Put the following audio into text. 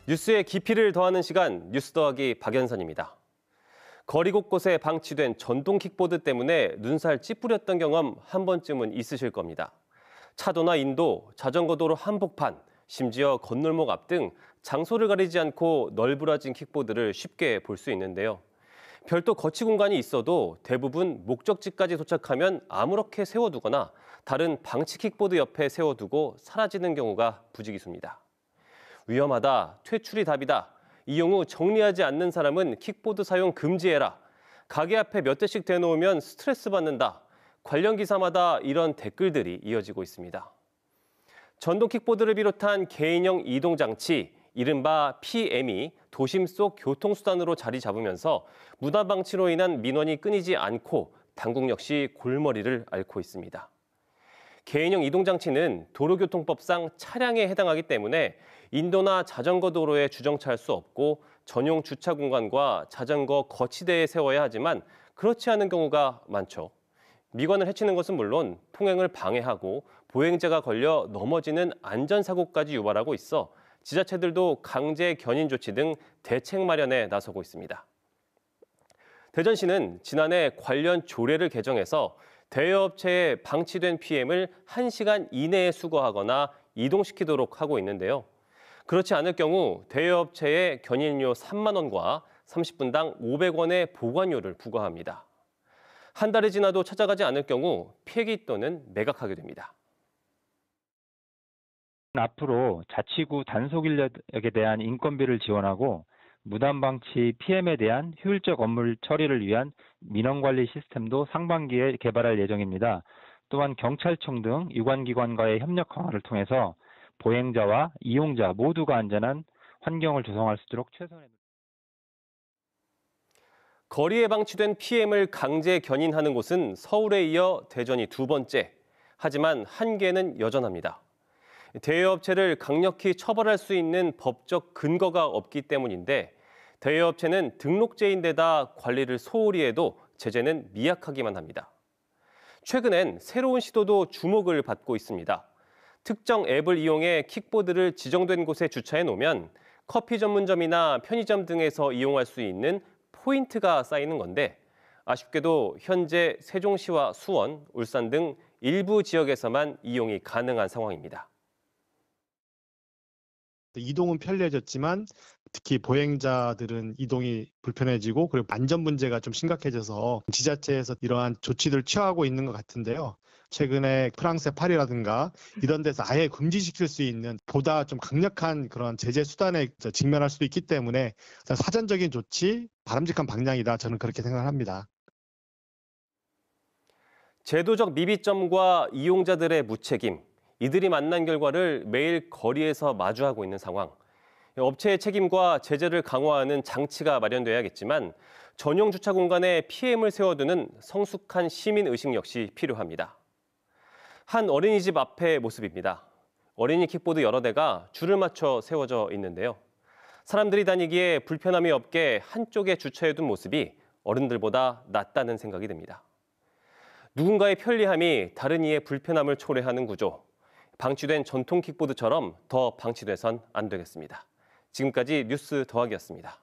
뉴스의 깊이를 더하는 시간, 뉴스 더하기 박연선입니다. 거리 곳곳에 방치된 전동 킥보드 때문에 눈살 찌푸렸던 경험 한 번쯤은 있으실 겁니다. 차도나 인도, 자전거 도로 한복판, 심지어 건널목 앞 등 장소를 가리지 않고 널브러진 킥보드를 쉽게 볼 수 있는데요. 별도 거치 공간이 있어도 대부분 목적지까지 도착하면 아무렇게 세워두거나 다른 방치 킥보드 옆에 세워두고 사라지는 경우가 부지기수입니다. 위험하다, 퇴출이 답이다. 이용 후 정리하지 않는 사람은 킥보드 사용 금지해라. 가게 앞에 몇 대씩 대놓으면 스트레스 받는다. 관련 기사마다 이런 댓글들이 이어지고 있습니다. 전동 킥보드를 비롯한 개인형 이동장치, 이른바 PM이 도심 속 교통수단으로 자리 잡으면서 무단 방치로 인한 민원이 끊이지 않고 당국 역시 골머리를 앓고 있습니다. 개인형 이동장치는 도로교통법상 차량에 해당하기 때문에 인도나 자전거 도로에 주정차할 수 없고 전용 주차 공간과 자전거 거치대에 세워야 하지만 그렇지 않은 경우가 많죠. 미관을 해치는 것은 물론 통행을 방해하고 보행자가 걸려 넘어지는 안전사고까지 유발하고 있어 지자체들도 강제 견인 조치 등 대책 마련에 나서고 있습니다. 대전시는 지난해 관련 조례를 개정해서 대여업체에 방치된 PM을 1시간 이내에 수거하거나 이동시키도록 하고 있는데요. 그렇지 않을 경우 대여업체에 견인료 3만 원과 30분당 500원의 보관료를 부과합니다. 한 달이 지나도 찾아가지 않을 경우 폐기 또는 매각하게 됩니다. 앞으로 자치구 단속 인력에 대한 인건비를 지원하고 무단 방치 PM에 대한 효율적 업무 처리를 위한 민원관리 시스템도 상반기에 개발할 예정입니다. 또한 경찰청 등 유관기관과의 협력 강화를 통해서 보행자와 이용자 모두가 안전한 환경을 조성할 수 있도록 최선의 거리에 방치된 PM을 강제 견인하는 곳은 서울에 이어 대전이 두 번째. 하지만 한계는 여전합니다. 대여업체를 강력히 처벌할 수 있는 법적 근거가 없기 때문인데 대여업체는 등록제인데다 관리를 소홀히 해도 제재는 미약하기만 합니다. 최근엔 새로운 시도도 주목을 받고 있습니다. 특정 앱을 이용해 킥보드를 지정된 곳에 주차해 놓으면 커피 전문점이나 편의점 등에서 이용할 수 있는 포인트가 쌓이는 건데 아쉽게도 현재 세종시와 수원, 울산 등 일부 지역에서만 이용이 가능한 상황입니다. 이동은 편리해졌지만 특히 보행자들은 이동이 불편해지고 그리고 안전 문제가 좀 심각해져서 지자체에서 이러한 조치들을 취하고 있는 것 같은데요. 최근에 프랑스의 파리라든가 이런 데서 아예 금지시킬 수 있는 보다 좀 강력한 그런 제재 수단에 직면할 수도 있기 때문에 사전적인 조치, 바람직한 방향이다. 저는 그렇게 생각합니다. 제도적 미비점과 이용자들의 무책임, 이들이 만난 결과를 매일 거리에서 마주하고 있는 상황. 업체의 책임과 제재를 강화하는 장치가 마련돼야겠지만 전용 주차 공간에 PM을 세워두는 성숙한 시민의식 역시 필요합니다. 한 어린이집 앞의 모습입니다. 어린이 킥보드 여러 대가 줄을 맞춰 세워져 있는데요. 사람들이 다니기에 불편함이 없게 한쪽에 주차해둔 모습이 어른들보다 낫다는 생각이 듭니다. 누군가의 편리함이 다른 이의 불편함을 초래하는 구조. 방치된 전통 킥보드처럼 더 방치돼선 안 되겠습니다. 지금까지 뉴스 더하기였습니다.